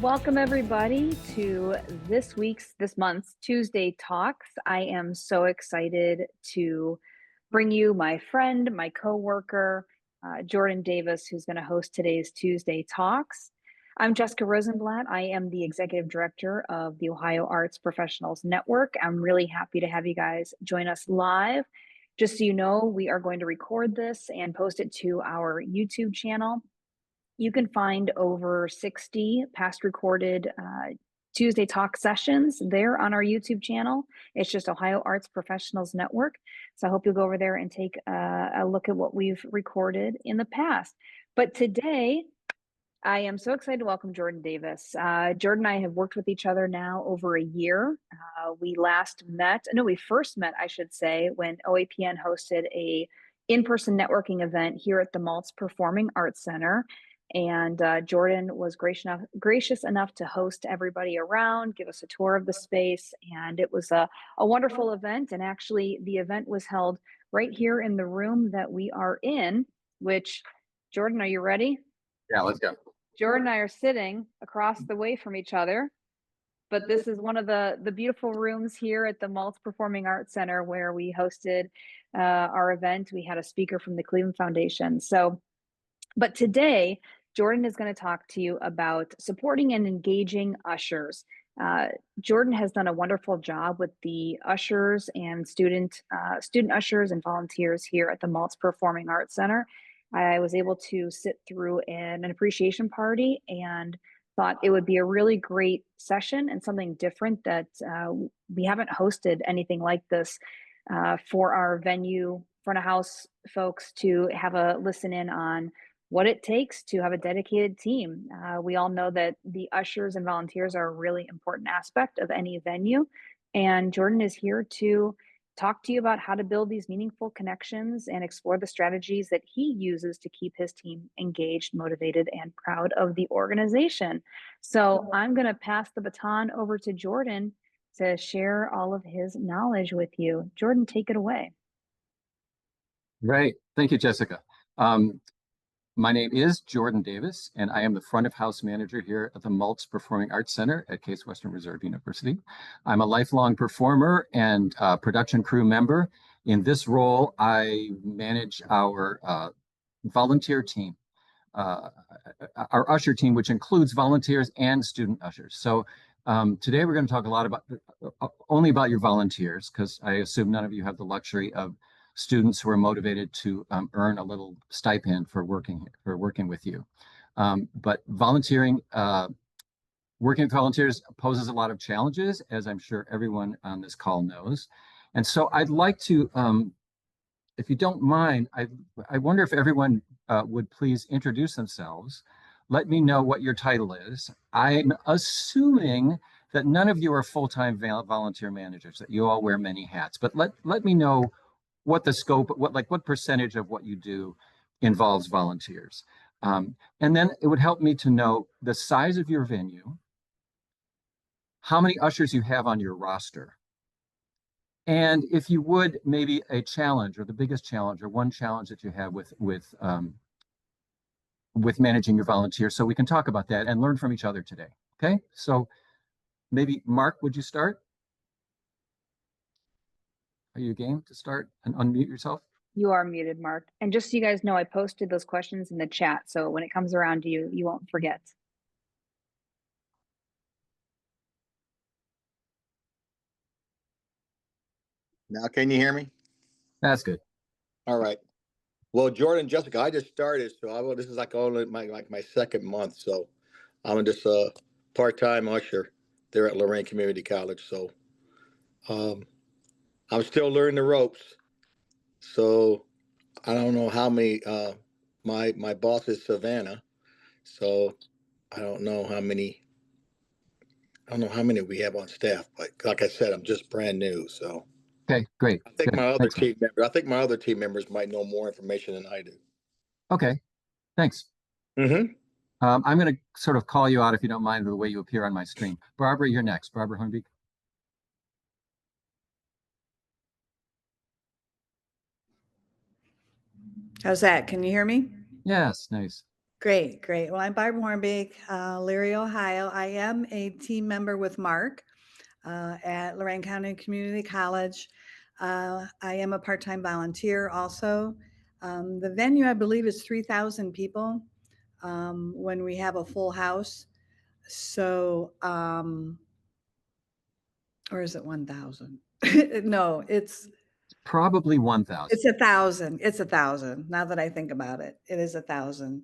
Welcome everybody to this month's Tuesday Talks. I am so excited to bring you my friend, my coworker, Jordan Davis, who's going to host today's Tuesday Talks. I'm Jessica Rosenblatt. I am the Executive Director of the Ohio Arts Professionals Network. I'm really happy to have you guys join us live. Just so you know, we are going to record this and post it to our YouTube channel. You can find over 60 past recorded Tuesday Talk sessions there on our YouTube channel. It's just Ohio Arts Professionals Network. So I hope you'll go over there and take a look at what we've recorded in the past. But today, I am so excited to welcome Jordan Davis. Jordan and I have worked with each other now over a year. We first met, I should say, when OAPN hosted a in-person networking event here at the Maltz Performing Arts Center. And Jordan was gracious enough to host everybody around, give us a tour of the space. And it was a wonderful event. And actually, the event was held right here in the room that we are in, which, Jordan, are you ready? Yeah, let's go. Jordan and I are sitting across the way from each other, but this is one of the beautiful rooms here at the Maltz Performing Arts Center where we hosted our event. We had a speaker from the Cleveland Foundation. But today, Jordan is going to talk to you about supporting and engaging ushers. Jordan has done a wonderful job with the ushers and student ushers and volunteers here at the Maltz Performing Arts Center. I was able to sit through an appreciation party and thought it would be a really great session and something different that we haven't hosted anything like this for our venue front of house folks to have a listen in on what it takes to have a dedicated team. We all know that the ushers and volunteers are a really important aspect of any venue. And Jordan is here to talk to you about how to build these meaningful connections and explore the strategies that he uses to keep his team engaged, motivated, and proud of the organization. So I'm going to pass the baton over to Jordan to share all of his knowledge with you. Jordan, take it away. Great. Thank you, Jessica. My name is Jordan Davis, and I am the front of house manager here at the Maltz Performing Arts Center at Case Western Reserve University. I'm a lifelong performer and production crew member. In this role, I manage our volunteer team, our usher team, which includes volunteers and student ushers. So today we're going to talk a lot about only about your volunteers, because I assume none of you have the luxury of students who are motivated to earn a little stipend for working with you. But volunteering, working with volunteers poses a lot of challenges, as I'm sure everyone on this call knows. And so I'd like to, if you don't mind, I wonder if everyone would please introduce themselves. Let me know what your title is. I'm assuming that none of you are full-time volunteer managers, that you all wear many hats, but let me know what the scope, what percentage of what you do involves volunteers. And then it would help me to know the size of your venue, how many ushers you have on your roster, and if you would, maybe a challenge or the biggest challenge or one challenge that you have with managing your volunteers, so we can talk about that and learn from each other today. Okay, so maybe Mark, would you start? Are you game to start and unmute yourself? You are muted, Mark. And just so you guys know, I posted those questions in the chat. So when it comes around to you, you won't forget. Now, can you hear me? That's good. All right. Well, Jordan, Jessica, I just started, so this is like only my second month. So I'm just a part-time usher there at Lorraine Community College. So I'm still learning the ropes. So I don't know how many. My boss is Savannah, so I don't know how many. I don't know how many we have on staff, but like I said, I'm just brand new. So Okay, great. I think Good. my other Thanks, team members. I think my other team members might know more information than I do. Okay, thanks. Mm-hmm. I'm going to sort of call you out, if you don't mind, the way you appear on my screen. Barbara, you're next. Barbara Hornbeek. How's that? Can you hear me? Yes, nice. Great, great. Well, I'm Barb Hornbeek, Leary, Ohio. I am a team member with Mark at Lorain County Community College. I am a part-time volunteer also. The venue, I believe, is 3,000 people when we have a full house. So, or is it 1,000? No, it's Probably 1,000. It's 1,000. It's 1,000. Now that I think about it, it is 1,000.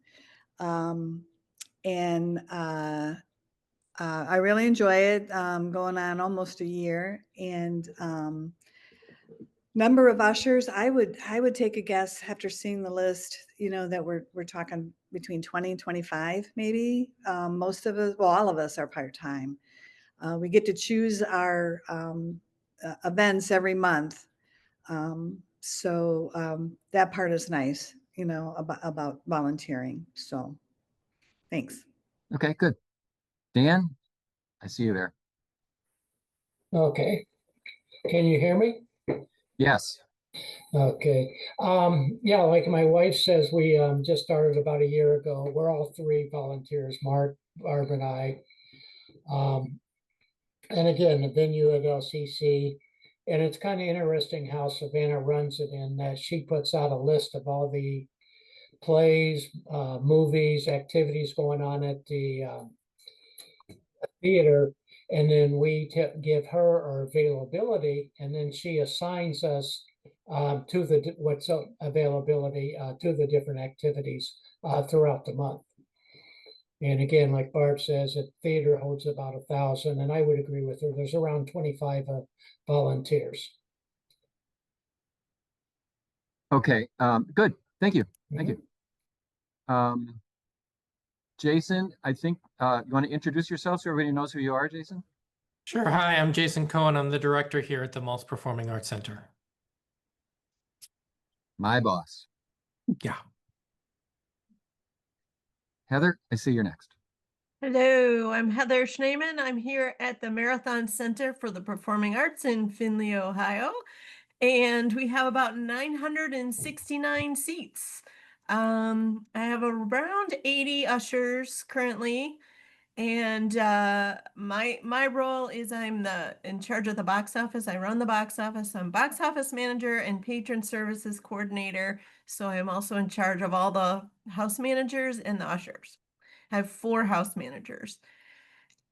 And I really enjoy it. Going on almost a year, and number of ushers. I would take a guess after seeing the list. That we're talking between 20 and 25, maybe. Most of us, well, all of us are part time. We get to choose our events every month. So that part is nice, about volunteering. So thanks. Okay, good. Dan, I see you there. Okay. Can you hear me? Yes. Okay. Yeah, like my wife says, we just started about a year ago. We're all three volunteers, Mark, Barb, and I. And again, the venue at LCC. And it's kind of interesting how Savannah runs it in that she puts out a list of all the plays, movies, activities going on at the theater, and then we give her our availability, and then she assigns us to the what's availability to the different activities throughout the month. And again, like Barb says, the theater holds about 1,000, and I would agree with her. There's around 25 volunteers. Okay, good. Thank you. Thank you. Jason, I think you want to introduce yourself so everybody knows who you are, Jason? Sure. Hi, I'm Jason Cohen. I'm the director here at the Maltz Performing Arts Center. My boss. Yeah. Heather, I see you're next. Hello, I'm Heather Schneeman. I'm here at the Marathon Center for the Performing Arts in Findlay, Ohio, and we have about 969 seats. I have around 80 ushers currently, and my role is I'm in charge of the box office. I run the box office. I'm box office manager and patron services coordinator, so I'm also in charge of all the house managers and the ushers. I have 4 house managers.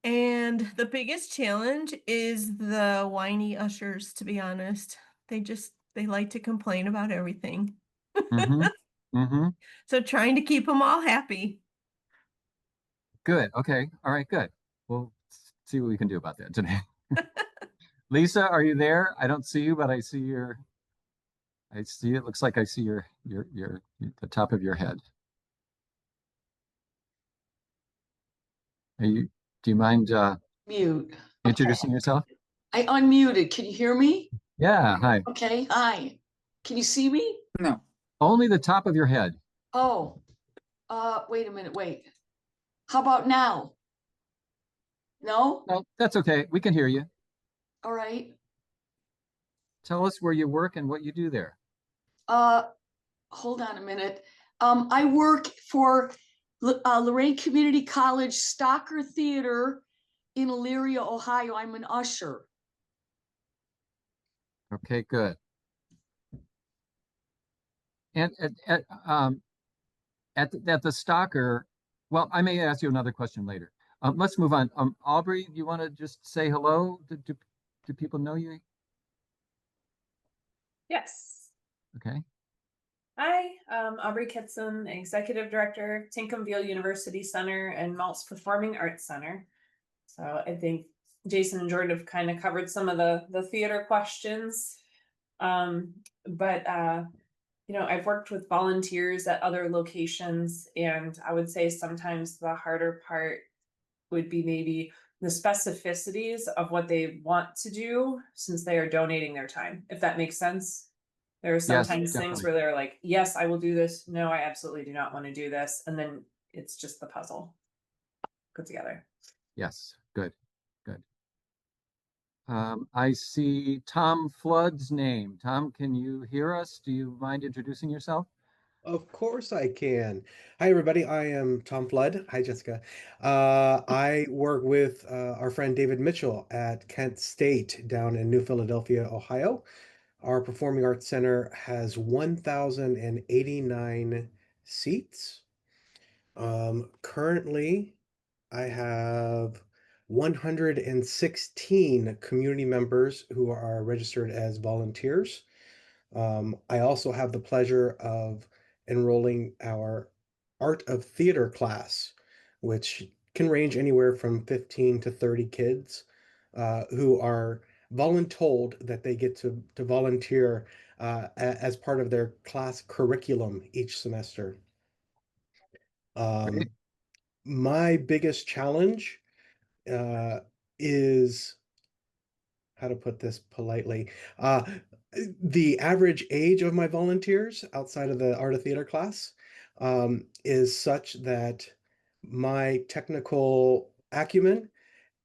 And the biggest challenge is the whiny ushers, to be honest. They like to complain about everything. So trying to keep them all happy. Good. Okay. All right, good. We'll see what we can do about that today. Lisa, are you there? I don't see you, but I see it looks like I see the top of your head. Do you mind Mute. introducing yourself? I unmuted. Can you hear me? Yeah, hi. Okay, hi. Can you see me? No. Only the top of your head. Oh, wait a minute, wait. How about now? No? No, that's okay. We can hear you. All right. Tell us where you work and what you do there. Hold on a minute. I work for Lorain Community College Stocker Theater in Elyria, Ohio. I'm an usher. Okay, good. And at the Stocker, well, I may ask you another question later. Let's move on. Aubrey, do you want to just say hello? Do people know you? Yes. Okay. Hi, Aubrey Kitson, Executive Director, Tinkham-Veal University Center and Maltz Performing Arts Center. So I think Jason and Jordan have kind of covered some of the theater questions. I've worked with volunteers at other locations, and I would say sometimes the harder part would be maybe the specificities of what they want to do since they are donating their time, if that makes sense. There are sometimes things where they're like, yes, I will do this. No, I absolutely do not want to do this. And then it's just the puzzle put together. Yes, good, good. I see Tom Flood's name. Tom, can you hear us? Do you mind introducing yourself? Of course I can. Hi, everybody. I am Tom Flood. Hi, Jessica. I work with our friend David Mitchell at Kent State down in New Philadelphia, Ohio. Our Performing Arts Center has 1,089 seats. Currently, I have 116 community members who are registered as volunteers. I also have the pleasure of enrolling our Art of Theater class, which can range anywhere from 15 to 30 kids who are voluntold that they get to volunteer as part of their class curriculum each semester. Great. My biggest challenge is how to put this politely. The average age of my volunteers outside of the art of theater class is such that my technical acumen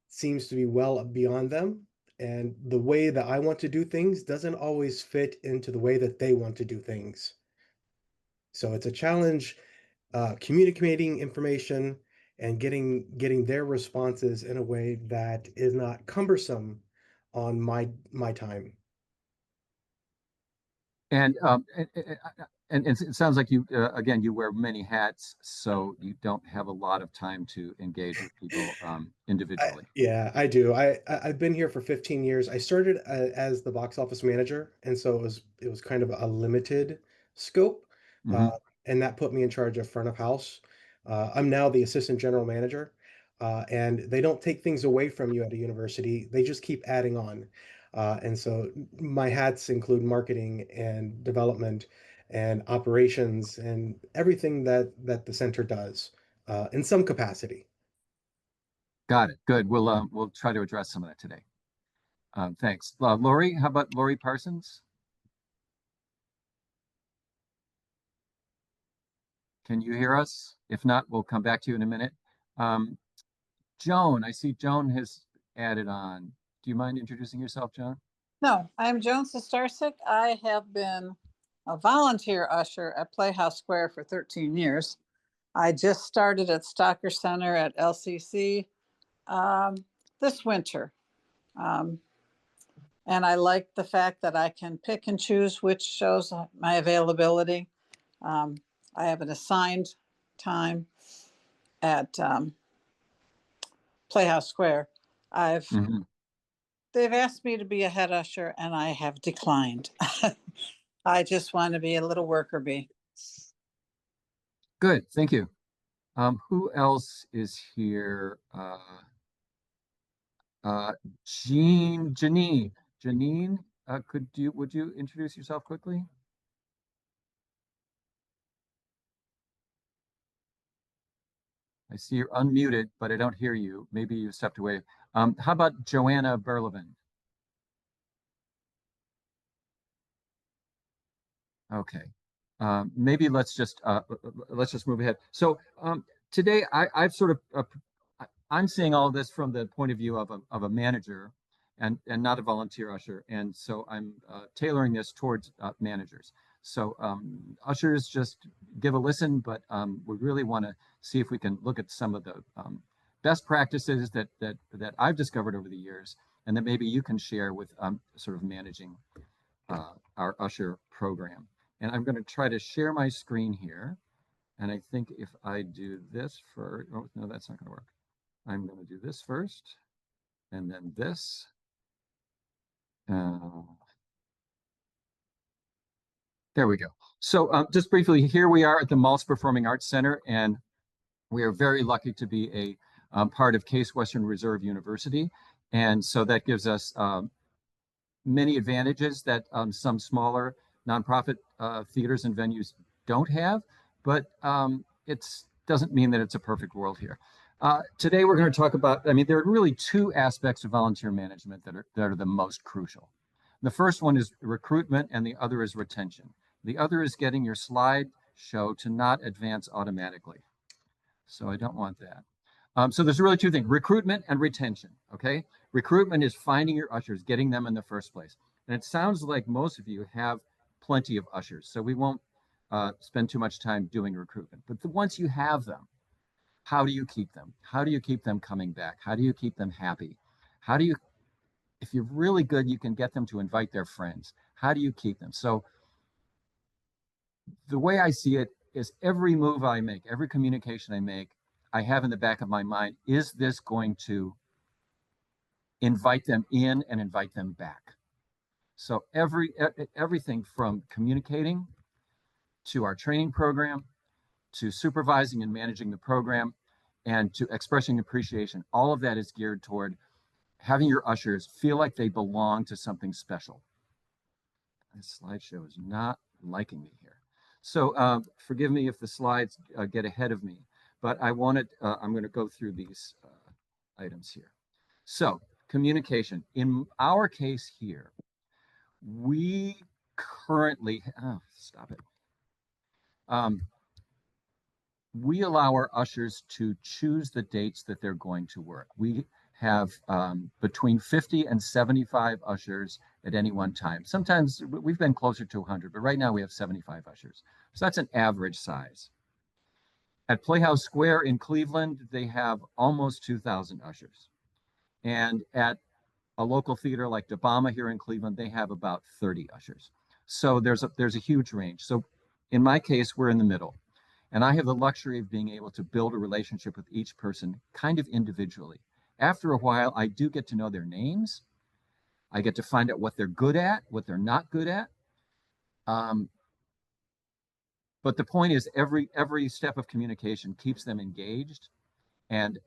seems to be well beyond them. And the way that I want to do things doesn't always fit into the way that they want to do things. So it's a challenge communicating information and getting their responses in a way that is not cumbersome on my time. And it sounds like you again you wear many hats, so you don't have a lot of time to engage with people individually. Yeah, I do. I've been here for 15 years. I started as the box office manager, and so it was kind of a limited scope, uh, Hmm. and that put me in charge of front of house. I'm now the assistant general manager, and they don't take things away from you at a university. They just keep adding on. And so my hats include marketing and development and operations and everything that the center does in some capacity. Got it. Good. We'll try to address some of that today. Thanks. Lori, how about Lori Parsons? Can you hear us? If not, we'll come back to you in a minute. Um, Joan, I see Joan has added on. Do you mind introducing yourself, Joan? No, I'm Joan Sostarczyk. I have been a volunteer usher at Playhouse Square for 13 years. I just started at Stocker Center at LCC this winter. Um, and I like the fact that I can pick and choose which shows my availability. Um, I have an assigned time at Playhouse Square. Hmm. They've asked me to be a head usher and I have declined. I just want to be a little worker bee. Good. Thank you. Who else is here? Janine, would you introduce yourself quickly? I see you're unmuted, but I don't hear you. Maybe you stepped away. How about Joanna Berlevin? Okay. Maybe let's just move ahead. So today I've sort of I'm seeing all this from the point of view of a manager and not a volunteer usher, and so I'm tailoring this towards managers. So ushers, just give a listen, but we really want to see if we can look at some of the best practices that I've discovered over the years, and that maybe you can share with sort of managing our usher program. And I'm going to try to share my screen here. And I think if I do this first, oh, no, that's not going to work. I'm going to do this first, and then this. There we go. So just briefly, here we are at the Maltz Performing Arts Center, and we are very lucky to be a part of Case Western Reserve University. And so that gives us many advantages that some smaller nonprofit theaters and venues don't have, but it doesn't mean that it's a perfect world here. Today we're going to talk about, I mean, there are really two aspects of volunteer management that are the most crucial. The first one is recruitment and the other is retention. The other is getting your slideshow to not advance automatically. So I don't want that. So there's really two things, recruitment and retention, okay? Recruitment is finding your ushers, getting them in the first place. And it sounds like most of you have plenty of ushers, so we won't spend too much time doing recruitment. But once you have them, how do you keep them? How do you keep them coming back? How do you keep them happy? How do you, if you're really good, you can get them to invite their friends. How do you keep them? So the way I see it is every move I make, every communication I make, I have in the back of my mind, is this going to invite them in and invite them back? So everything from communicating to our training program, to supervising and managing the program, and to expressing appreciation, all of that is geared toward having your ushers feel like they belong to something special. This slideshow is not liking me here. So forgive me if the slides get ahead of me, but I'm going to go through these items here. So communication. In our case here, we currently, stop it. We allow our ushers to choose the dates that they're going to work. We have between 50 and 75 ushers at any one time. Sometimes we've been closer to 100, but right now we have 75 ushers. So that's an average size. At Playhouse Square in Cleveland, they have almost 2,000 ushers. And at a local theater like Dabama here in Cleveland, they have about 30 ushers. So there's a huge range. So in my case, we're in the middle. And I have the luxury of being able to build a relationship with each person kind of individually. After a while, I do get to know their names. I get to find out what they're good at, what they're not good at. But the point is, every step of communication keeps them engaged and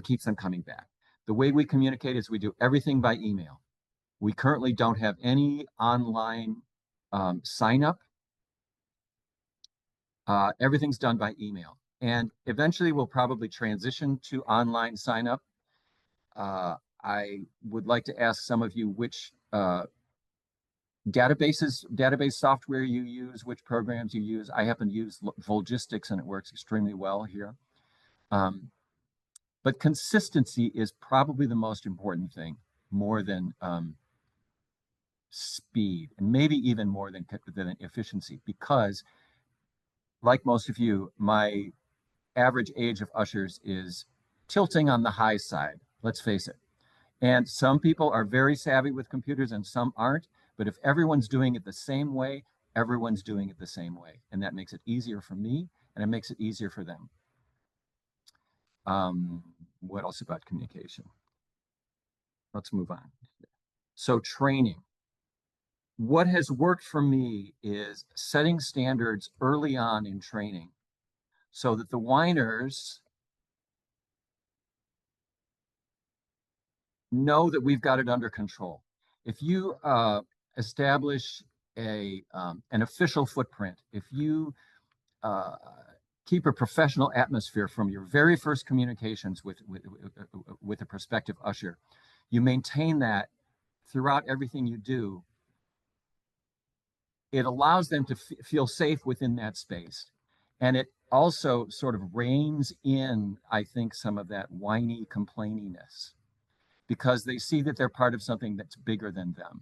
keeps them coming back. The way we communicate is we do everything by email. We currently don't have any online sign up. Everything's done by email. And eventually we'll probably transition to online sign up. I would like to ask some of you which database software you use, which programs you use. I happen to use Volgistics and it works extremely well here. But consistency is probably the most important thing, more than speed, and maybe even more than efficiency, because like most of you, my average age of ushers is tilting on the high side, let's face it. And some people are very savvy with computers and some aren't, but if everyone's doing it the same way, everyone's doing it the same way. And that makes it easier for me and it makes it easier for them. What else about communication? Let's move on. So training. What has worked for me is setting standards early on in training so that the whiners know that we've got it under control. If you establish an official footprint, if you keep a professional atmosphere from your very first communications with a prospective usher, you maintain that throughout everything you do, it allows them to feel safe within that space. And it also sort of reins in, I think, some of that whiny complaininess, because they see that they're part of something that's bigger than them.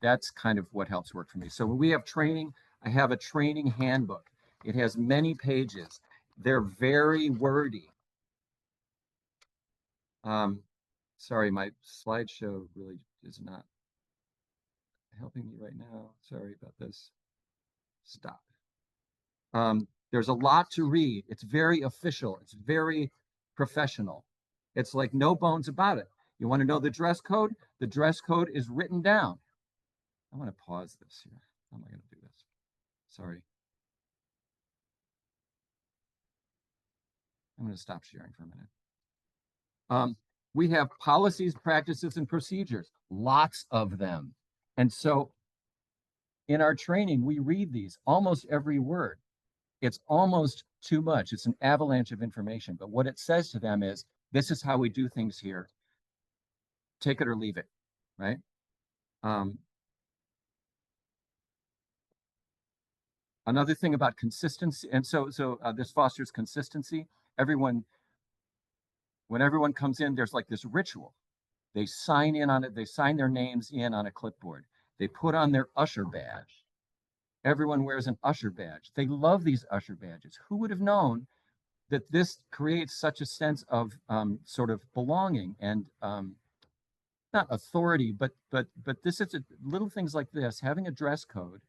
That's kind of what helps work for me. So when we have training, I have a training handbook. It has many pages. They're very wordy. Sorry, my slideshow really is not helping me right now. Sorry about this. Stop. There's a lot to read. It's very official. It's very professional. It's like no bones about it. You want to know the dress code? The dress code is written down. I want to pause this here. How am I going to do this? Sorry. I'm going to stop sharing for a minute. We have policies, practices, and procedures, lots of them. And so in our training, we read these, almost every word. It's almost too much. It's an avalanche of information. But what it says to them is, this is how we do things here. Take it or leave it, right? Another thing about consistency, and so this fosters consistency. When everyone comes in, there's like this ritual. They sign in on it. They sign their names in on a clipboard. They put on their usher badge. Everyone wears an usher badge. They love these usher badges. Who would have known that this creates such a sense of sort of belonging and not authority, but this is little things like this, having a dress code.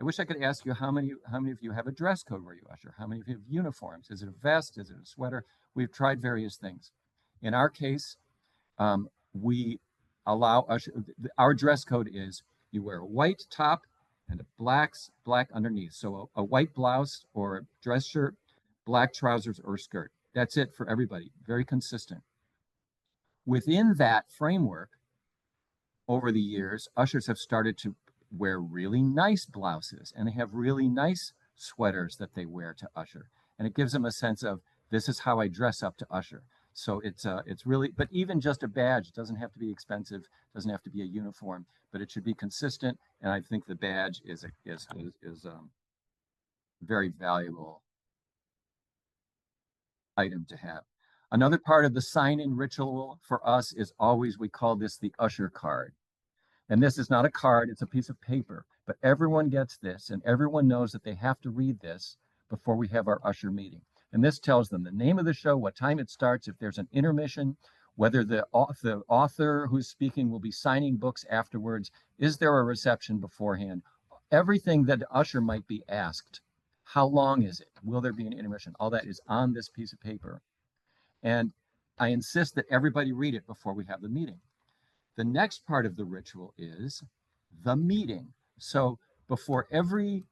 I wish I could ask you how many of you have a dress code where you usher? How many of you have uniforms? Is it a vest? Is it a sweater? We've tried various things. In our case, we allow usher. Our dress code is you wear a white top and a black underneath. So a white blouse or a dress shirt, black trousers or skirt. That's it for everybody. Very consistent. Within that framework, over the years, ushers have started to wear really nice blouses and they have really nice sweaters that they wear to usher. And it gives them a sense of, this is how I dress up to usher. So it's really, but even just a badge, it doesn't have to be expensive, doesn't have to be a uniform, but it should be consistent. And I think the badge is very valuable item to have. Another part of the sign-in ritual for us is always, we call this the usher card. And this is not a card, it's a piece of paper, but everyone gets this and everyone knows that they have to read this before we have our usher meeting. And this tells them the name of the show, what time it starts, if there's an intermission, whether the author who's speaking will be signing books afterwards, is there a reception beforehand, everything that the usher might be asked. How long is it? Will there be an intermission? All that is on this piece of paper. And I insist that everybody read it before we have the meeting. The next part of the ritual is the meeting. So before every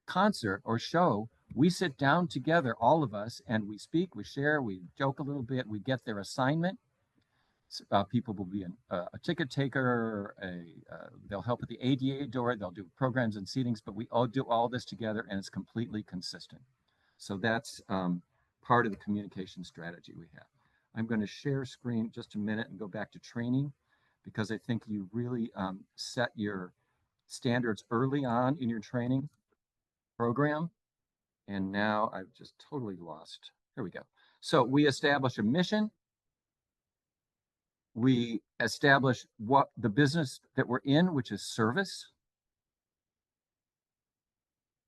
concert or show, we sit down together, all of us, and we speak, we share, we joke a little bit, we get their assignment. People will be a ticket taker, they'll help at the ADA door, they'll do programs and seatings, but we all do all this together and it's completely consistent. So that's part of the communication strategy we have. I'm going to share screen just a minute and go back to training, because I think you really set your standards early on in your training program. And now I've just totally lost. Here we go. So we establish a mission. We establish what the business that we're in, which is service.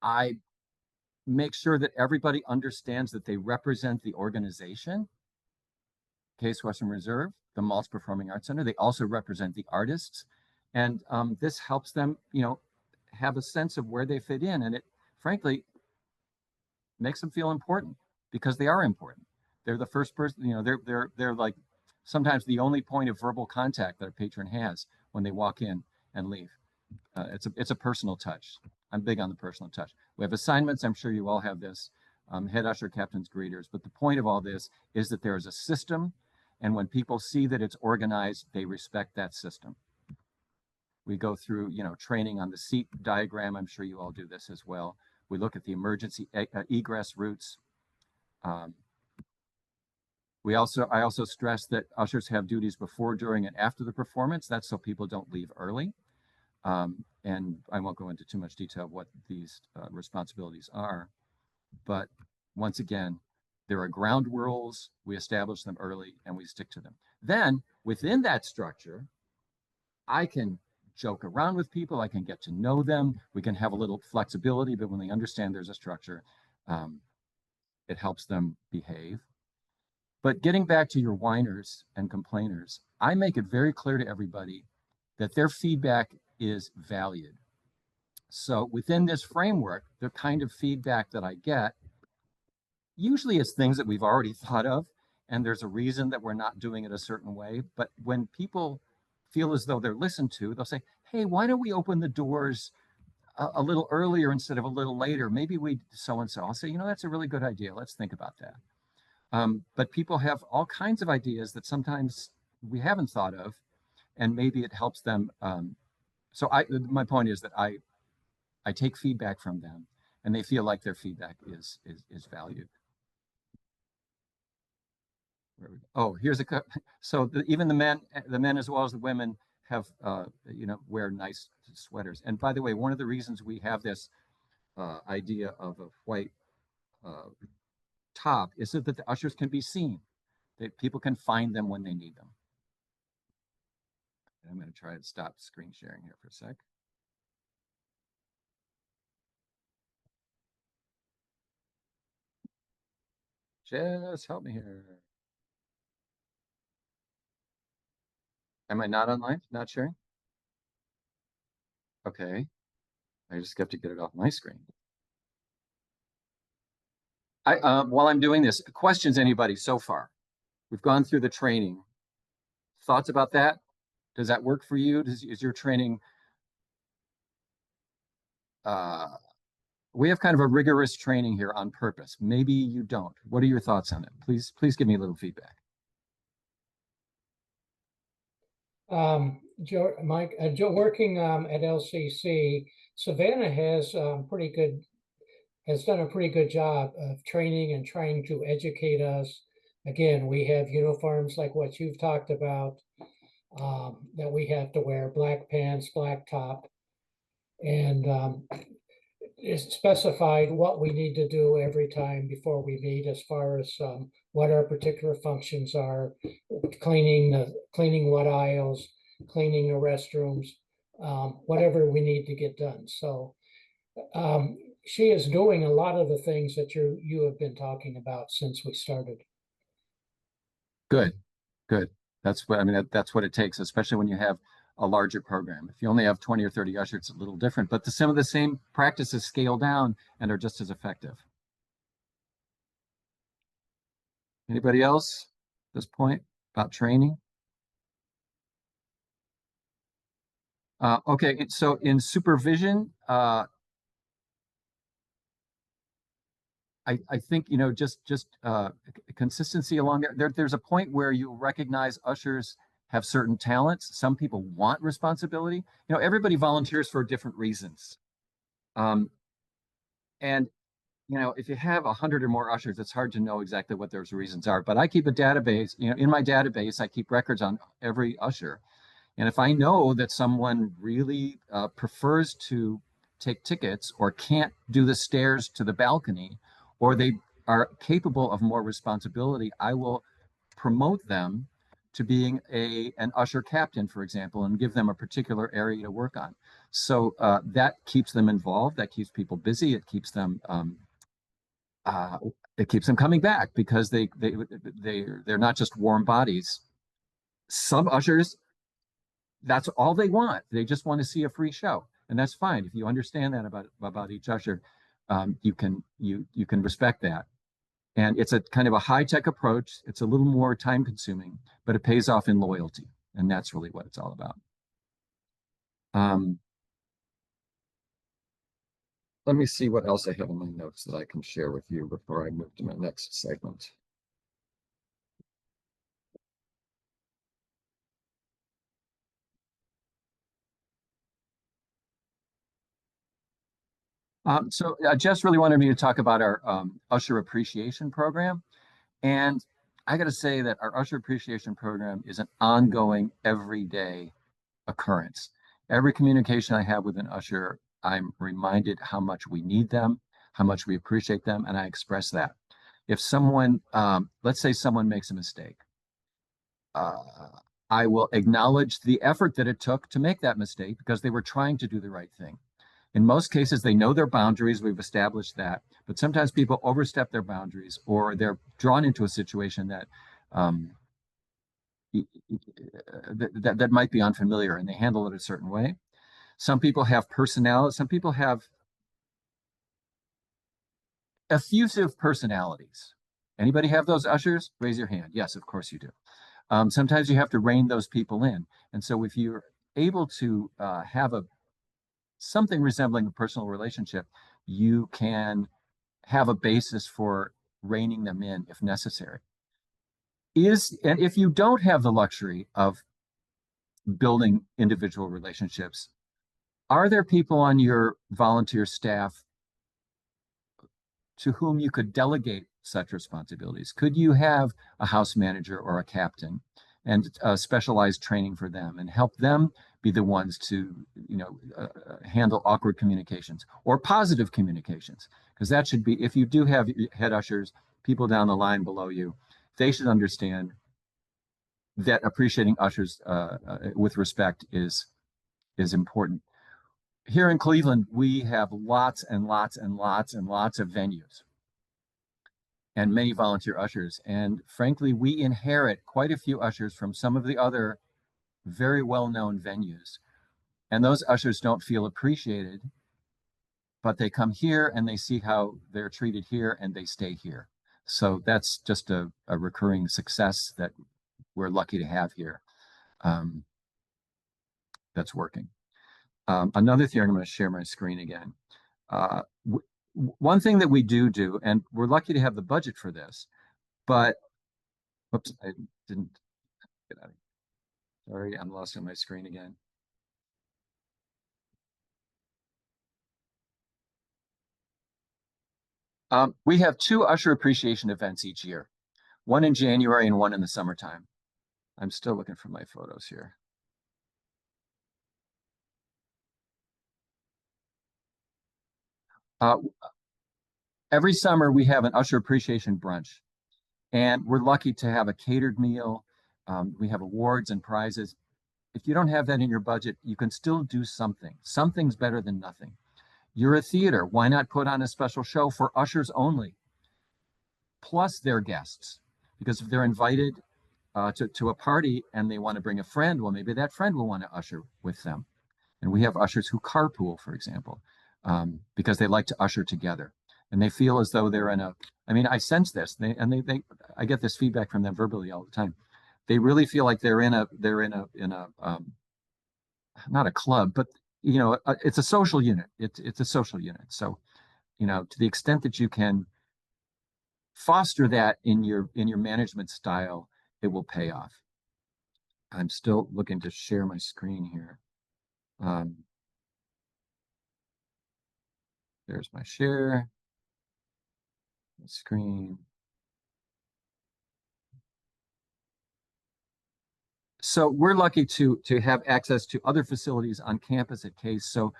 I make sure that everybody understands that they represent the organization. Case Western Reserve, the Maltz Performing Arts Center. They also represent the artists. And this helps them, have a sense of where they fit in. And it, frankly, makes them feel important because they are important. They're the first person, they're like sometimes the only point of verbal contact that a patron has when they walk in and leave. It's a personal touch. I'm big on the personal touch. We have assignments. I'm sure you all have this. Head usher, captains, greeters. But the point of all this is that there is a system. And when people see that it's organized, they respect that system. We go through, training on the seat diagram. I'm sure you all do this as well. We look at the emergency egress routes. I also stress that ushers have duties before, during, and after the performance. That's so people don't leave early. And I won't go into too much detail of what these responsibilities are. But once again, there are ground rules. We establish them early and we stick to them. Then within that structure, I can joke around with people. I can get to know them. We can have a little flexibility, but when they understand there's a structure, it helps them behave. But getting back to your whiners and complainers, I make it very clear to everybody that their feedback is valued. So within this framework, the kind of feedback that I get usually is things that we've already thought of, and there's a reason that we're not doing it a certain way. But when people feel as though they're listened to, they'll say, hey, why don't we open the doors a little earlier instead of a little later? Maybe we so-and-so. I'll say, that's a really good idea. Let's think about that. But people have all kinds of ideas that sometimes we haven't thought of, and maybe it helps them. So my point is that I take feedback from them, and they feel like their feedback is valued. Oh, here's so even the men as well as the women have wear nice sweaters. And by the way, one of the reasons we have this idea of a white top is so that the ushers can be seen, that people can find them when they need them. I'm going to try to stop screen sharing here for a sec. Jess, help me here. Am I not online? Not sharing? Okay. I just have to get it off my screen. While I'm doing this, questions anybody so far? We've gone through the training. Thoughts about that? Does that work for you? Is your training? We have kind of a rigorous training here on purpose. Maybe you don't. What are your thoughts on it? Please give me a little feedback. Joe, Mike, Joe, working at LCC, Savannah has done a pretty good job of training and trying to educate us. Again, we have uniforms like what you've talked about, that we have to wear: black pants, black top, and it's specified what we need to do every time before we meet, as far as what our particular functions are, cleaning what aisles, cleaning the restrooms, whatever we need to get done. So she is doing a lot of the things that you have been talking about since we started. Good, good. That's what I mean. That's what it takes, especially when you have a larger program. If you only have 20 or 30 ushers, it's a little different, but some of the same practices scale down and are just as effective. Anybody else at this point about training? Okay, so in supervision, I think, you know, just consistency along there. There's a point where you recognize ushers have certain talents. Some people want responsibility. You know, everybody volunteers for different reasons. And, you know, if you have 100 or more ushers, it's hard to know exactly what those reasons are. But I keep a database, you know, in my database, I keep records on every usher. And if I know that someone really prefers to take tickets or can't do the stairs to the balcony, or they are capable of more responsibility, I will promote them to being an usher captain, for example, and give them a particular area to work on. So that keeps them involved. That keeps people busy. It keeps them coming back, because they're not just warm bodies. Some ushers, that's all they want. They just want to see a free show, and that's fine. If you understand that about each usher, you can respect that. And it's a kind of a high-tech approach. It's a little more time-consuming, but it pays off in loyalty, and that's really what it's all about. Let me see what else I have in my notes that I can share with you before I move to my next segment. So Jess really wanted me to talk about our Usher Appreciation Program. And I got to say that our Usher Appreciation Program is an ongoing, everyday occurrence. Every communication I have with an usher, I'm reminded how much we need them, how much we appreciate them, and I express that. If someone, let's say someone makes a mistake, I will acknowledge the effort that it took to make that mistake, because they were trying to do the right thing. In most cases, they know their boundaries. We've established that. But sometimes people overstep their boundaries, or they're drawn into a situation that that might be unfamiliar, and they handle it a certain way. Some people have personality. Some people have effusive personalities. Anybody have those ushers? Raise your hand. Yes, of course you do. Sometimes you have to rein those people in. And so if you're able to have something resembling a personal relationship, you can have a basis for reining them in if necessary. And if you don't have the luxury of building individual relationships, are there people on your volunteer staff to whom you could delegate such responsibilities? Could you have a house manager or a captain and specialized training for them, and help them be the ones to, you know, handle awkward communications or positive communications? Because that should be, if you do have head ushers, people down the line below you, they should understand that appreciating ushers with respect is important. Here in Cleveland, we have lots and lots and lots and lots of venues. and many volunteer ushers. And frankly, we inherit quite a few ushers from some of the other very well-known venues. And those ushers don't feel appreciated, but they come here and they see how they're treated here and they stay here. So that's just a recurring success that we're lucky to have here. That's working. Another thing, I'm going to share my screen again. One thing that we do, and we're lucky to have the budget for this, but, whoops, I didn't get out of here. Sorry, I'm lost on my screen again. We have 2 usher appreciation events each year, one in January and one in the summertime. I'm still looking for my photos here. Every summer we have an usher appreciation brunch, and we're lucky to have a catered meal. We have awards and prizes. If you don't have that in your budget, you can still do something. Something's better than nothing. You're a theater. Why not put on a special show for ushers only, plus their guests? Because if they're invited to a party and they want to bring a friend, well, maybe that friend will want to usher with them. And we have ushers who carpool, for example, because they like to usher together. And they feel as though they're in a, I mean, I sense this, I get this feedback from them verbally all the time. They really feel like they're in a not a club, but it's a social unit. It's a social unit. So, to the extent that you can foster that in your management style, it will pay off. I'm still looking to share my screen here. There's my share screen. So we're lucky to have access to other facilities on campus at Case. So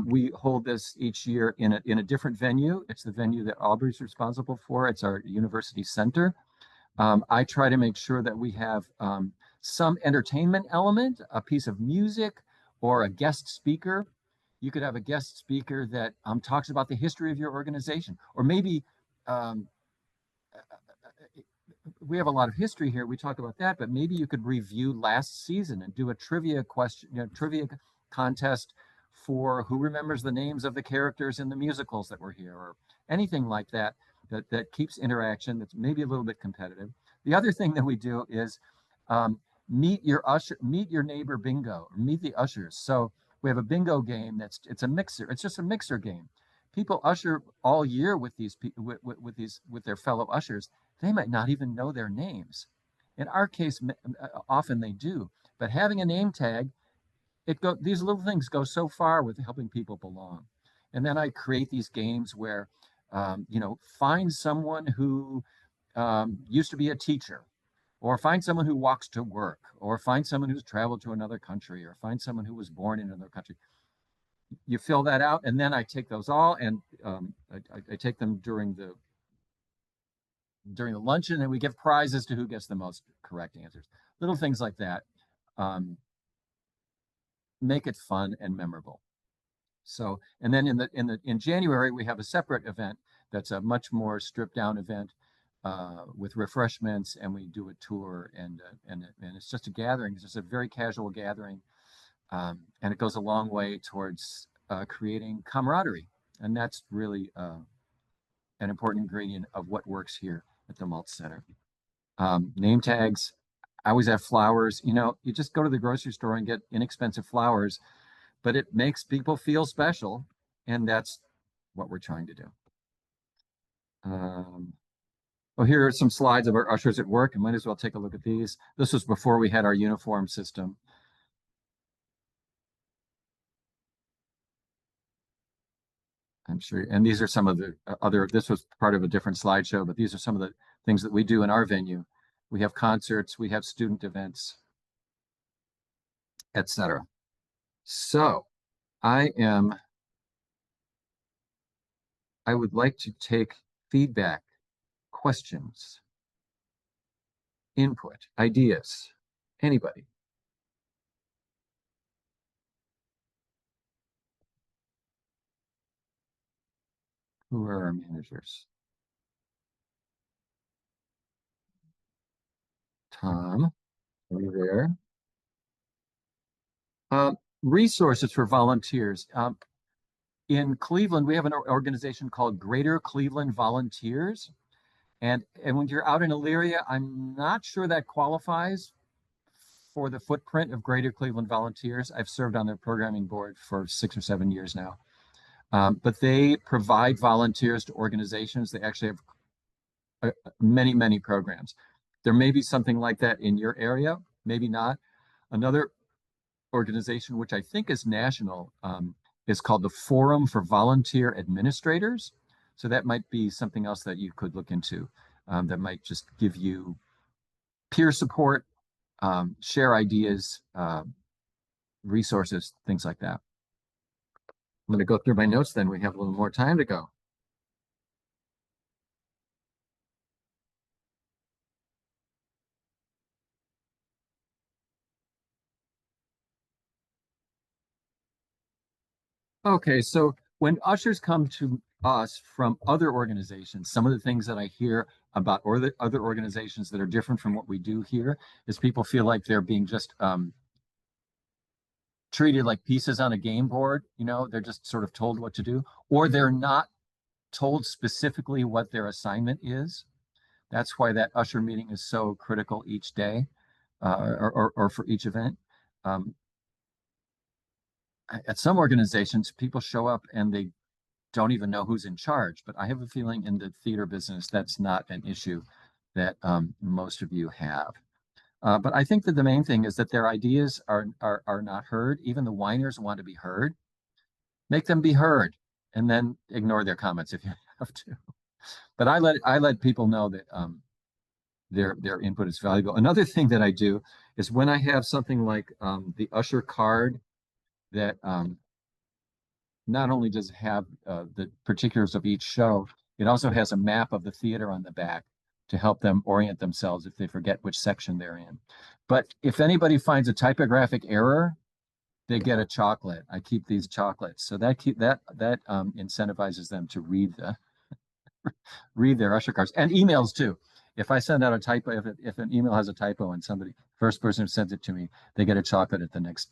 we hold this each year in a different venue. It's the venue that Aubrey's responsible for. It's our university center. I try to make sure that we have some entertainment element, a piece of music, or a guest speaker. You could have a guest speaker that talks about the history of your organization, or maybe we have a lot of history here. We talk about that, but maybe you could review last season and do a trivia trivia contest for who remembers the names of the characters in the musicals that were here, or anything like that, that keeps interaction, that's maybe a little bit competitive. The other thing that we do is meet your neighbor bingo, or meet the ushers. So we have a bingo game it's a mixer. It's just a mixer game. People usher all year with with their fellow ushers. They might not even know their names. In our case, often they do. But having a name tag, these little things go so far with helping people belong. And then I create these games where, find someone who used to be a teacher, or find someone who walks to work, or find someone who's traveled to another country, or find someone who was born in another country. You fill that out, and then I take those all and I take them during the luncheon, and we give prizes to who gets the most correct answers. Little things like that make it fun and memorable. So, and then in January we have a separate event that's a much more stripped down event with refreshments, and we do a tour, and it's just a gathering. It's just a very casual gathering, and it goes a long way towards creating camaraderie, and that's really an important ingredient of what works here at the Maltz Center. Name tags. I always have flowers. You just go to the grocery store and get inexpensive flowers, but it makes people feel special, and that's what we're trying to do. Well, here are some slides of our ushers at work. I might as well take a look at these. This was before we had our uniform system. I'm sure, and these are some of the this was part of a different slideshow, but these are some of the things that we do in our venue. We have concerts, we have student events, etc. So I would like to take feedback, questions, input, ideas, anybody. Who are our managers? Tom, are you there? Resources for volunteers. In Cleveland, we have an organization called Greater Cleveland Volunteers. And when you're out in Elyria, I'm not sure that qualifies for the footprint of Greater Cleveland Volunteers. I've served on their programming board for 6 or 7 years now. But they provide volunteers to organizations. They actually have many, many programs. There may be something like that in your area, maybe not. Another organization, which I think is national, is called the Forum for Volunteer Administrators. So that might be something else that you could look into, that might just give you peer support, share ideas, resources, things like that. I'm going to go through my notes then. We have a little more time to go. Okay, so when ushers come to us from other organizations, some of the things that I hear about the other organizations that are different from what we do here is people feel like they're being just treated like pieces on a game board. You know, they're just sort of told what to do, or they're not told specifically what their assignment is. That's why that usher meeting is so critical each day, or for each event. At some organizations, people show up and they don't even know who's in charge. But I have a feeling in the theater business, that's not an issue that most of you have. But I think that the main thing is that their ideas are not heard. Even the whiners want to be heard. Make them be heard, and then ignore their comments if you have to. But I let people know that their input is valuable. Another thing that I do is when I have something like the usher card that not only does it have the particulars of each show, it also has a map of the theater on the back to help them orient themselves if they forget which section they're in. But if anybody finds a typographic error, they get a chocolate. I keep these chocolates, so that incentivizes them to read their usher cards and emails too. If I send out a typo, if an email has a typo and somebody, first person who sends it to me, they get a chocolate at the next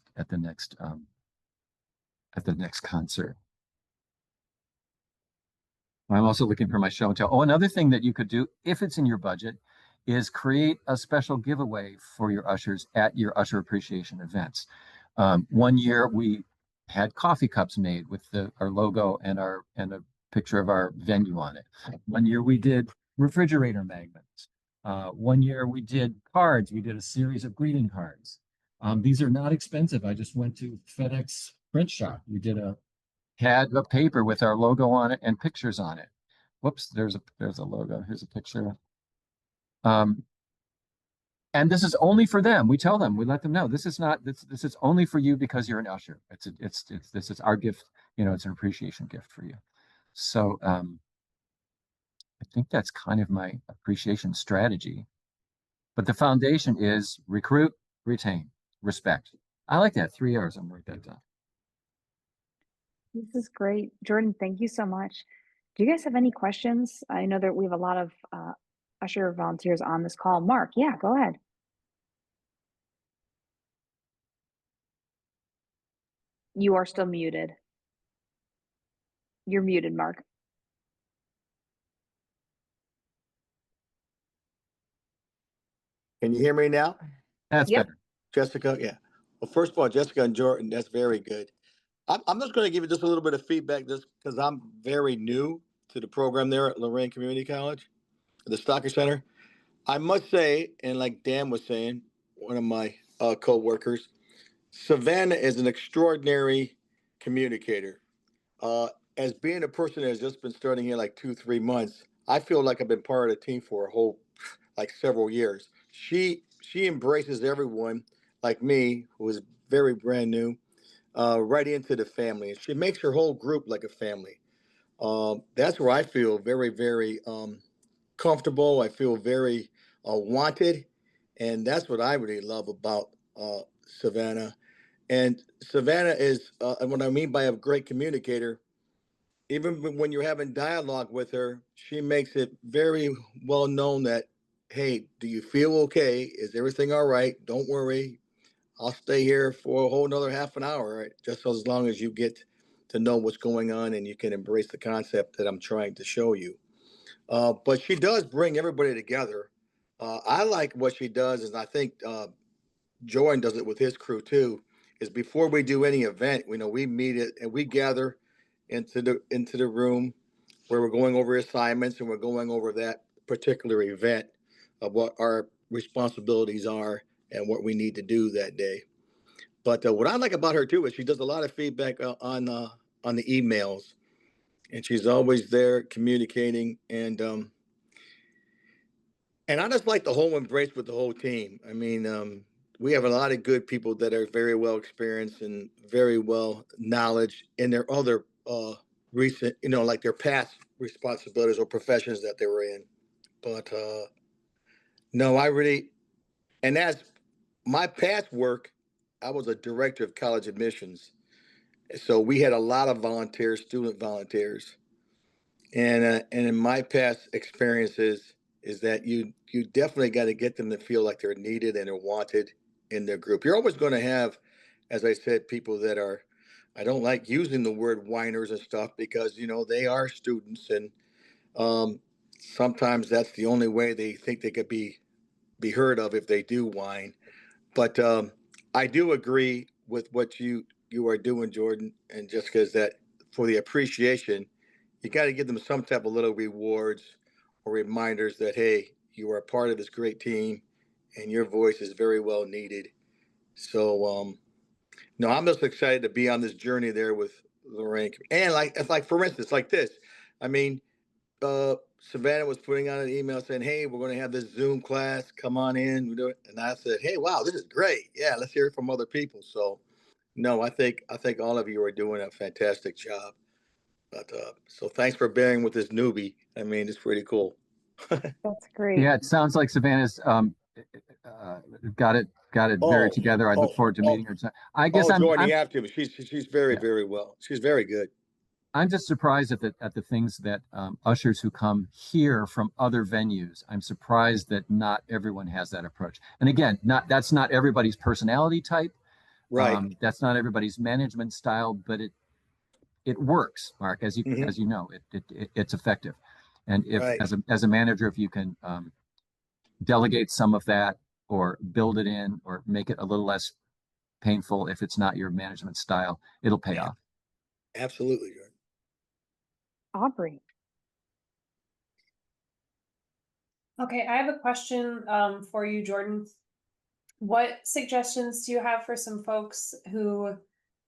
concert. I'm also looking for my show and tell. Oh, another thing that you could do, if it's in your budget, is create a special giveaway for your ushers at your usher appreciation events. One year we had coffee cups made with our logo and a picture of our venue on it. One year we did refrigerator magnets. One year we did cards. We did a series of greeting cards. These are not expensive. I just went to FedEx print shop. We had a paper with our logo on it and pictures on it. Whoops, there's a logo. Here's a picture. And this is only for them. We tell them, we let them know this is only for you because you're an usher. This is our gift. You know, it's an appreciation gift for you. So I think that's kind of my appreciation strategy. But the foundation is recruit, retain, respect. I like that. 3 R's. I'm gonna write that down. This is great. Jordan, thank you so much. Do you guys have any questions? I know that we have a lot of usher volunteers on this call. Mark, yeah, go ahead. You are still muted. You're muted, Mark. Can you hear me now? That's Yep. better. Jessica, yeah. Well, first of all, Jessica and Jordan, that's very good. I'm just going to give you just a little bit of feedback just because I'm very new to the program there at Lorraine Community College, the Stocker Center. I must say, and like Dan was saying, one of my co-workers, Savannah is an extraordinary communicator. As being a person that has just been starting here like 2-3 months, I feel like I've been part of the team for a whole like several years. She embraces everyone like me, who is very brand new, right into the family. She makes her whole group like a family. That's where I feel very, very comfortable. I feel very wanted, and that's what I really love about Savannah. And Savannah is, and what I mean by a great communicator, even when you're having dialogue with her, she makes it very well known that hey, do you feel okay? Is everything all right? Don't worry. I'll stay here for a whole nother half an hour, right? Just as long as you get to know what's going on and you can embrace the concept that I'm trying to show you. But she does bring everybody together. I like what she does, and I think Jordan does it with his crew too. Is before we do any event, we meet it and we gather into the room where we're going over assignments and we're going over that particular event of what our responsibilities are and what we need to do that day. But what I like about her too is she does a lot of feedback on the emails, and she's always there communicating. And I just like the whole embrace with the whole team. I mean, we have a lot of good people that are very well experienced and very well knowledge in their other recent, like their past responsibilities or professions that they were in. But no, I really, and as my past work, I was a director of college admissions. So we had a lot of volunteers, student volunteers. And in my past experiences is that you definitely got to get them to feel like they're needed and they're wanted in their group. You're always going to have, as I said, people that are, I don't like using the word whiners and stuff because they are students, and um, sometimes that's the only way they think they could be heard of if they do whine. But I do agree with what you are doing, Jordan and Jessica, is that for the appreciation, you got to give them some type of little rewards or reminders that, hey, you are a part of this great team and your voice is very well needed. So, no, I'm just excited to be on this journey there with Lorraine. And it's like, for instance, like this, I mean, Savannah was putting out an email saying, hey, we're going to have this Zoom class. Come on in. And I said, hey, wow, this is great. Yeah, let's hear it from other people. So, no, I think all of you are doing a fantastic job. But so thanks for bearing with this newbie. I mean, it's pretty cool. That's great. Yeah, it sounds like Savannah's uh, got it very Oh, together. I look oh, forward to oh, meeting her. I guess oh, I'm Jordan, I'm you have to. She's very, yeah, very well. She's very good. I'm just surprised at the things that ushers who come here from other venues. I'm surprised that not everyone has that approach. And again, that's not everybody's personality type. Right. That's not everybody's management style, but it works, Mark, as you Hmm. as you know, it's effective. And if Right. as a manager, if you can delegate some of that or build it in or make it a little less painful if it's not your management style, it'll pay Yeah, off. absolutely, Jordan. Aubrey. Okay, I have a question for you, Jordan. What suggestions do you have for some folks who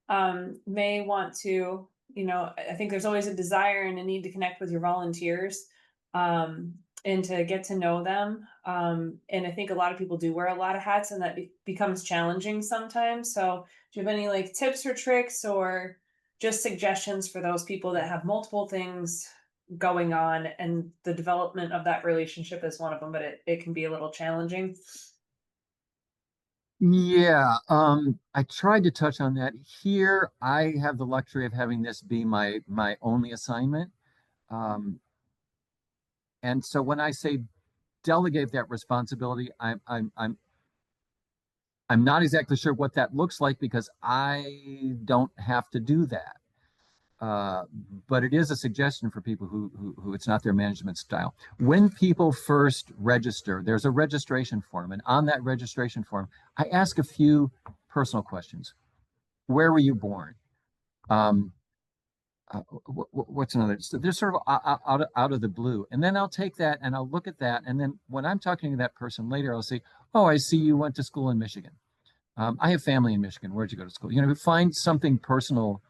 may want to, I think there's always a desire and a need to connect with your volunteers and to get to know them. And I think a lot of people do wear a lot of hats and that becomes challenging sometimes. So do you have any like tips or tricks or just suggestions for those people that have multiple things going on and the development of that relationship is one of them, but it can be a little challenging? Yeah, I tried to touch on that here. I have the luxury of having this be my only assignment. Um, and so when I say delegate that responsibility, I'm not exactly sure what that looks like because I don't have to do that. Uh, but it is a suggestion for people who it's not their management style. When people first register, there's a registration form, and on that registration form, I ask a few personal questions. Where were you born? Um, what's another? So they're sort of out of the blue, and then I'll take that and I'll look at that, and then when I'm talking to that person later, I'll say, "Oh, I see you went to school in Michigan. I have family in Michigan. Where'd you go to school?" Find something personal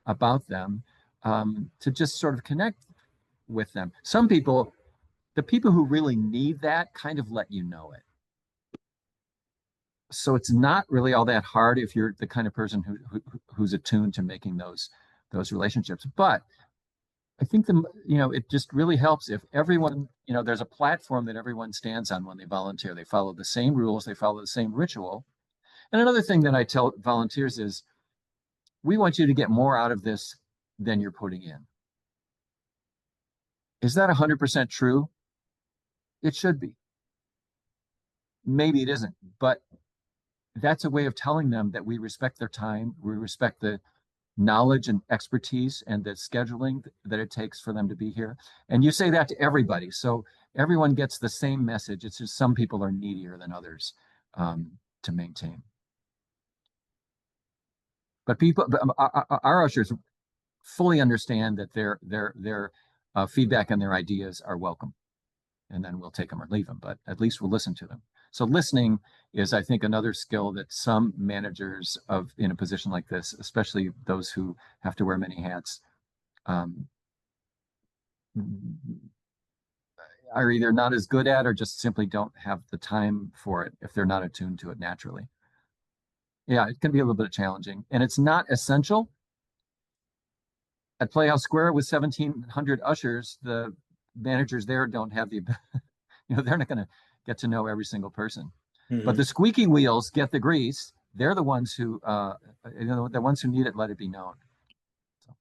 about them to just sort of connect with them. Some people, the people who really need that, kind of let you know it. So it's not really all that hard if you're the kind of person who's attuned to making those relationships. But I think it just really helps if everyone, there's a platform that everyone stands on when they volunteer. They follow the same rules, they follow the same ritual. And another thing that I tell volunteers is, we want you to get more out of this than you're putting in. Is that 100% true? It should be. maybe it isn't, but that's a way of telling them that we respect their time, we respect the knowledge and expertise and the scheduling that it takes for them to be here. And you say that to everybody, so everyone gets the same message. It's just some people are needier than others to maintain. But our ushers fully understand that their feedback and their ideas are welcome, and then we'll take them or leave them, but at least we'll listen to them. So listening is, I think, another skill that some managers in a position like this, especially those who have to wear many hats, are either not as good at or just simply don't have the time for it if they're not attuned to it naturally. Yeah, it can be a little bit challenging, and it's not essential. At Playhouse Square with 1,700 ushers, the managers there don't have the, they're not going to get to know every single person. But the squeaky wheels get the grease. They're the ones who, the ones who need it, let it be known. So.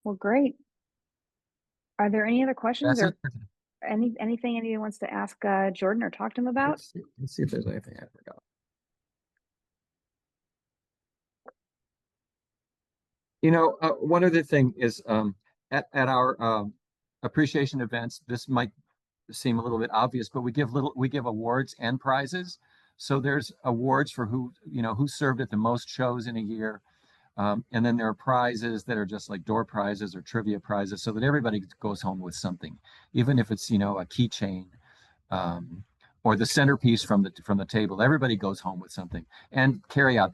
Well, great. Are there any other questions That's or anything anyone wants to ask Jordan or talk to him about? Let's see if there's anything I forgot. One other thing is at our appreciation events, this might seem a little bit obvious, but we give awards and prizes. So there's awards for who served at the most shows in a year. And then there are prizes that are just like door prizes or trivia prizes, so that everybody goes home with something, even if it's a keychain or the centerpiece from the table. Everybody goes home with something, and carry out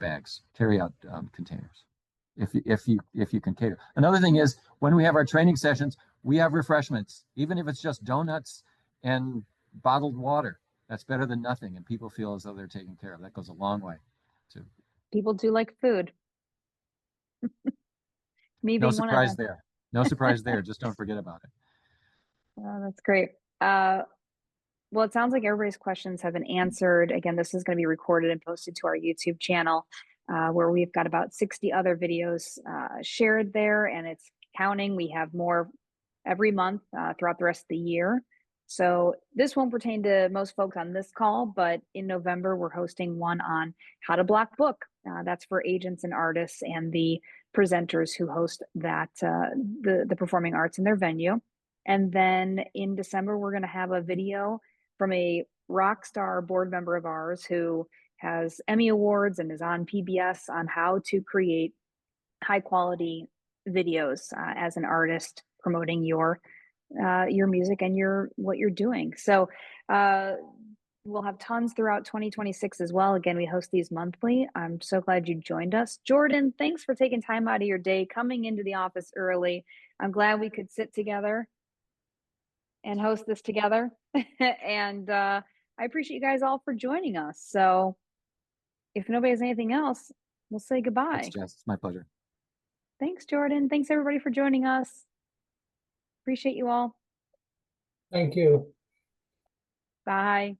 containers if you can cater. Another thing is, when we have our training sessions, we have refreshments, even if it's just donuts and bottled water. That's better than nothing, and people feel as though they're taken care of. That goes a long way too. People do like food. Me No being one of them. surprise there. No surprise there. Just don't forget about it. Oh, that's great. Well, it sounds like everybody's questions have been answered. Again, this is going to be recorded and posted to our YouTube channel, where we've got about 60 other videos shared there, and it's counting. We have more every month throughout the rest of the year. So this won't pertain to most folks on this call, but in November, we're hosting one on how to block book. That's for agents and artists and the presenters who host that, the performing arts in their venue. And then in December, we're going to have a video from a rock star board member of ours who has Emmy Awards and is on PBS on how to create high quality videos as an artist promoting your music and what you're doing. So we'll have tons throughout 2026 as well. Again, we host these monthly. I'm so glad you joined us. Jordan, thanks for taking time out of your day, coming into the office early. I'm glad we could sit together and host this together. And I appreciate you guys all for joining us. So if nobody has anything else, we'll say goodbye. Thanks, Jess. It's my pleasure. Thanks, Jordan. Thanks, everybody, for joining us. Appreciate you all. Thank you. Bye.